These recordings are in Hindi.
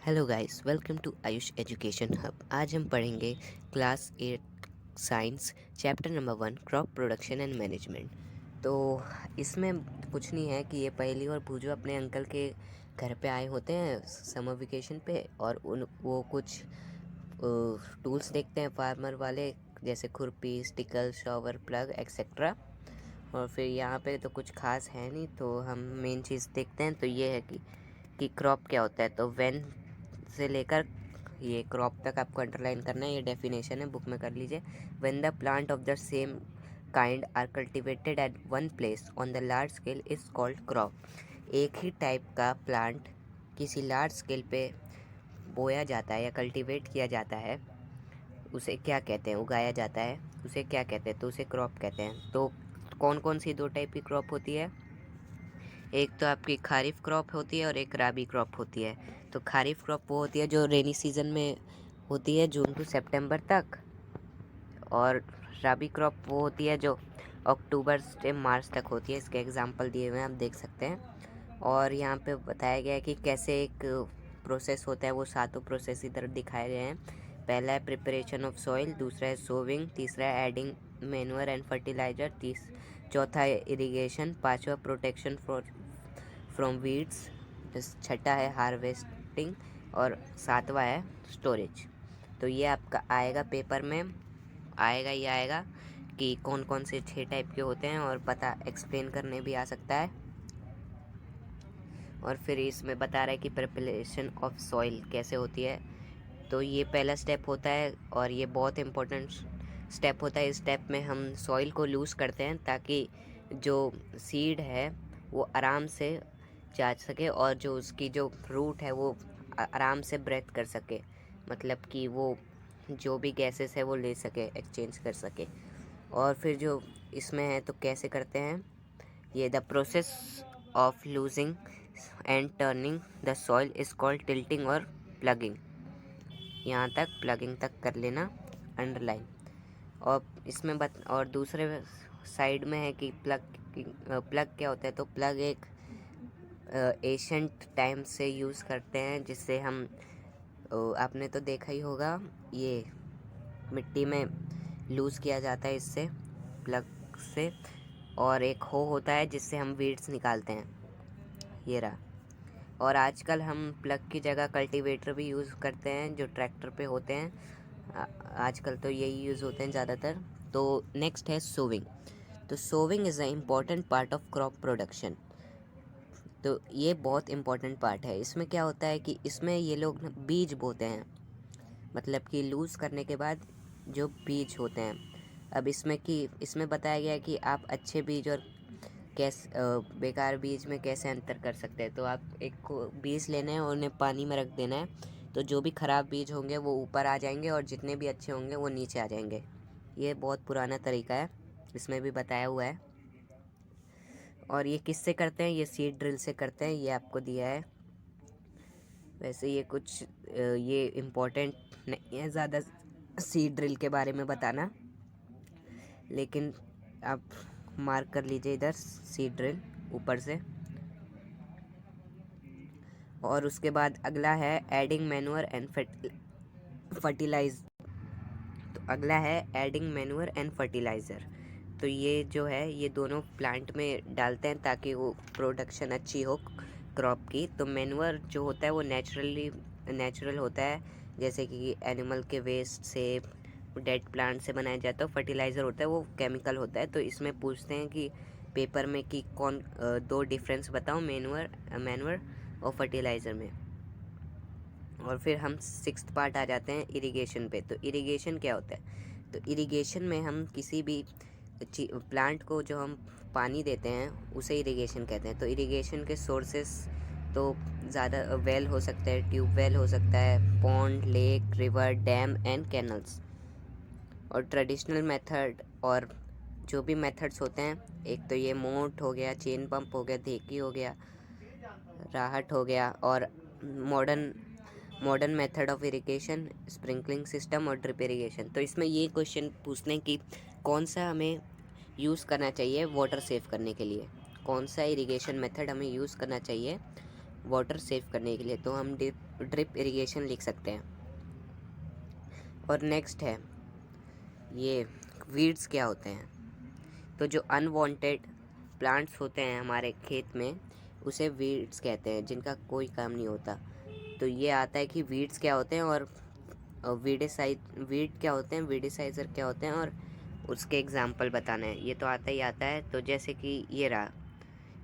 Hello guys, welcome to Ayush education hub. आज हम पढ़ेंगे class 8 science chapter number 1 crop production and management. तो इसमें कुछ नहीं है कि ये पहली और पूजो अपने अंकल के घर पे आए होते हैं समर वेकेशन पे, और उन वो कुछ टूल्स देखते हैं फार्मर वाले, जैसे खुरपी, स्टिकल, शॉवर, प्लग एक्सेट्रा। और फिर यहाँ पे तो कुछ खास है नहीं, तो हम मेन चीज़ देखते हैं। तो ये है कि क्रॉप क्या होता है। तो व्हेन से लेकर ये क्रॉप तक आपको अंडरलाइन करना है, ये डेफिनेशन है, बुक में कर लीजिए। When the plant of the same kind are cultivated at one place on the large scale is called crop. एक ही टाइप का प्लांट किसी लार्ज स्केल पे बोया जाता है या कल्टीवेट किया जाता है, उसे क्या कहते हैं, उगाया जाता है, उसे क्या कहते हैं, तो उसे क्रॉप कहते हैं। तो कौन कौन सी दो टाइप की क्रॉप होती है? एक तो आपकी खारिफ क्रॉप होती है और एक राबी क्रॉप होती है। तो खारिफ क्रॉप वो होती है जो रेनी सीजन में होती है, जून टू सितंबर तक। और राबी क्रॉप वो होती है जो अक्टूबर से मार्च तक होती है। इसके एग्जांपल दिए हुए हैं, आप देख सकते हैं। और यहाँ पे बताया गया है कि कैसे एक प्रोसेस होता है, वो सातों प्रोसेस इधर दिखाए गए हैं। पहला है प्रिपरेशन ऑफ सॉइल, दूसरा है सोविंग, तीसरा है एडिंग मैन्योर एंड फर्टिलाइजर, चौथा है इरिगेशन, पांचवा प्रोटेक्शन फ्रॉम वीड्स, छठा है हार्वेस्टिंग, और सातवां है स्टोरेज। तो ये आपका आएगा पेपर में, आएगा ही आएगा कि कौन कौन से 6 टाइप के होते हैं, और पता एक्सप्लेन करने भी आ सकता है। और फिर इसमें बता रहा है कि प्रिपरेशन ऑफ सॉइल कैसे होती है। तो ये पहला स्टेप होता है और ये बहुत इम्पोर्टेंट स्टेप होता है। इस स्टेप में हम सॉइल को लूज़ करते हैं ताकि जो सीड है वो आराम से जा सके, और जो उसकी जो रूट है वो आराम से ब्रेथ कर सके, मतलब कि वो जो भी गैसेस है वो ले सके, एक्सचेंज कर सके। और फिर जो इसमें है तो कैसे करते हैं ये, the process of losing and turning the soil is called tilting और प्लगिंग। यहाँ तक प्लगिंग तक कर लेना अंडरलाइन। और इसमें और दूसरे साइड में है कि प्लग क्या होता है। तो प्लग एक एशियंट टाइम से यूज़ करते हैं, जिससे हम आपने तो देखा ही होगा, ये मिट्टी में लूज़ किया जाता है इससे, प्लग से। और एक हो होता है जिससे हम वीड्स निकालते हैं, ये रहा। और आजकल हम प्लग की जगह कल्टीवेटर भी यूज़ करते हैं जो ट्रैक्टर पे होते हैं। आजकल तो यही यूज़ होते हैं ज़्यादातर। तो नेक्स्ट है सोविंग। तो sowing is a important part of crop production. तो ये बहुत इम्पॉर्टेंट पार्ट है। इसमें क्या होता है कि इसमें ये लोग बीज बोते हैं, मतलब कि लूज़ करने के बाद जो बीज होते हैं। अब इसमें बताया गया है कि आप अच्छे बीज और बेकार बीज में कैसे अंतर कर सकते हैं। तो आप एक को बीज लेने हैं और उन्हें पानी में रख देना है, तो जो भी ख़राब बीज होंगे वो ऊपर आ जाएंगे और जितने भी अच्छे होंगे वो नीचे आ जाएंगे। ये बहुत पुराना तरीका है, इसमें भी बताया हुआ है। और ये किससे करते हैं? ये सीड ड्रिल से करते हैं, ये आपको दिया है। वैसे ये कुछ ये इम्पोर्टेंट नहीं है ज़्यादा सीड ड्रिल के बारे में बताना, लेकिन आप मार्क कर लीजिए इधर सीड ड्रिल ऊपर से। और उसके बाद अगला है एडिंग मैन्योर एंड फर्टिलाइज। तो अगला है एडिंग मैन्योर एंड फर्टिलाइज़र। तो ये जो है ये दोनों प्लांट में डालते हैं ताकि वो प्रोडक्शन अच्छी हो क्रॉप की। तो मैन्योर जो होता है वो नेचुरल होता है, जैसे कि एनिमल के वेस्ट से, डेड प्लांट से बनाया जाता है। फर्टिलाइज़र होता है वो केमिकल होता है। तो इसमें पूछते हैं कि पेपर में कि कौन दो डिफरेंस बताओ मैन्योर और फर्टिलाइज़र में। और फिर हम सिक्स्थ पार्ट आ जाते हैं इरिगेशन पे। तो इरिगेशन क्या होता है? तो इरिगेशन में हम किसी भी प्लांट को जो हम पानी देते हैं उसे इरिगेशन कहते हैं। तो इरिगेशन के सोर्सेस तो ज़्यादा वेल हो सकता है, ट्यूबवेल हो सकता है, pond, lake, river, dam and canals. और ट्रेडिशनल मेथड और जो भी मेथड्स होते हैं, एक तो ये मोट हो गया, चेन पंप हो गया, धेकी हो गया, राहट हो गया, और modern modern method of irrigation, sprinkling system और ड्रिप इरिगेशन। तो इसमें ये क्वेश्चन पूछते हैं कि कौन सा हमें यूज़ करना चाहिए वाटर सेव करने के लिए, कौन सा इरिगेशन मेथड हमें यूज़ करना चाहिए वाटर सेव करने के लिए, तो हम ड्रिप इरिगेशन लिख सकते हैं। और नेक्स्ट है ये वीड्स क्या होते हैं। तो जो अनवांटेड प्लांट्स होते हैं हमारे खेत में उसे वीड्स कहते हैं, जिनका कोई काम नहीं होता। तो ये आता है कि वीड्स क्या होते हैं और वीड क्या होते हैं, वीडिसाइजर क्या होते हैं, और उसके एग्जाम्पल बताना है। ये तो आता ही आता है। तो जैसे कि ये रहा,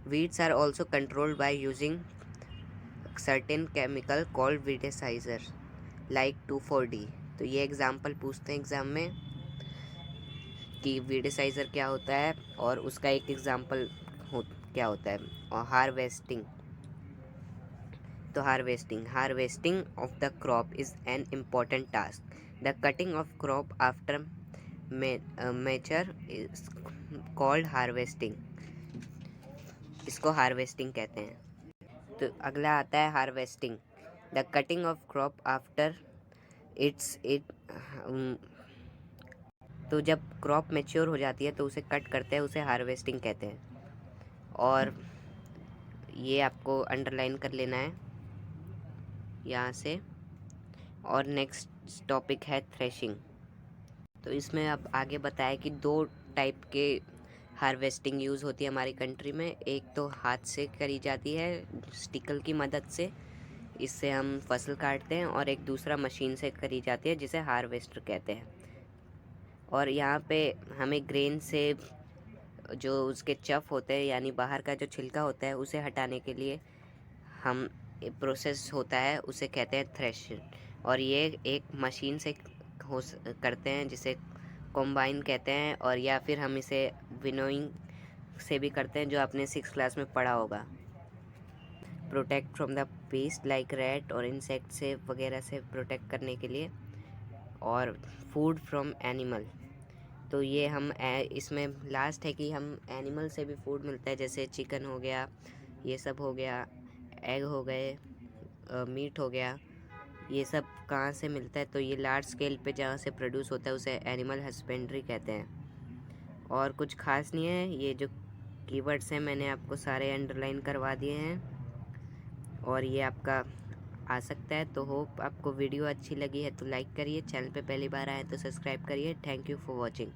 weeds are also controlled by using certain chemical called weedicizer like 2,4-D। तो ये एग्जाम्पल पूछते हैं एग्ज़ाम में कि वीडिसाइजर क्या होता है और उसका एक एग्जाम्पल क्या होता है। और हार्वेस्टिंग, तो harvesting of the crop is an important task. The cutting of crop after mature is called harvesting. इसको हार्वेस्टिंग कहते हैं। तो अगला आता है harvesting, the cutting of crop after it. तो जब क्रॉप मैच्योर हो जाती है तो उसे कट करते हैं, उसे हार्वेस्टिंग कहते हैं। और ये आपको अंडरलाइन कर लेना है यहाँ से। और नेक्स्ट टॉपिक है थ्रेशिंग। तो इसमें अब आगे बताया कि 2 टाइप के हार्वेस्टिंग यूज़ होती है हमारी कंट्री में। एक तो हाथ से करी जाती है स्टिकल की मदद से, इससे हम फसल काटते हैं, और एक दूसरा मशीन से करी जाती है जिसे हार्वेस्टर कहते हैं। और यहाँ पे हमें ग्रेन से जो उसके चफ होते हैं यानी बाहर का जो छिलका होता है उसे हटाने के लिए हम प्रोसेस होता है उसे कहते हैं थ्रेशर। और ये एक मशीन से करते हैं जिसे कॉम्बाइन कहते हैं, और या फिर हम इसे विनोइंग से भी करते हैं, जो आपने 6th क्लास में पढ़ा होगा। Protect from the paste like rat और इंसेक्ट से वगैरह से प्रोटेक्ट करने के लिए। और फूड फ्रॉम एनिमल, तो ये हम इसमें लास्ट है कि हम एनिमल से भी फूड मिलता है, जैसे चिकन हो गया, ये सब हो गया, एग हो गए, मीट हो गया। ये सब कहाँ से मिलता है, तो ये लार्ज स्केल पे जहाँ से प्रोड्यूस होता है उसे एनिमल हस्बेंड्री कहते हैं। और कुछ खास नहीं है, ये जो कीवर्ड्स हैं मैंने आपको सारे अंडरलाइन करवा दिए हैं, और ये आपका आ सकता है। तो होप आपको वीडियो अच्छी लगी है तो लाइक करिए, चैनल पे पहली बार आए तो सब्सक्राइब करिए। Thank you for watching.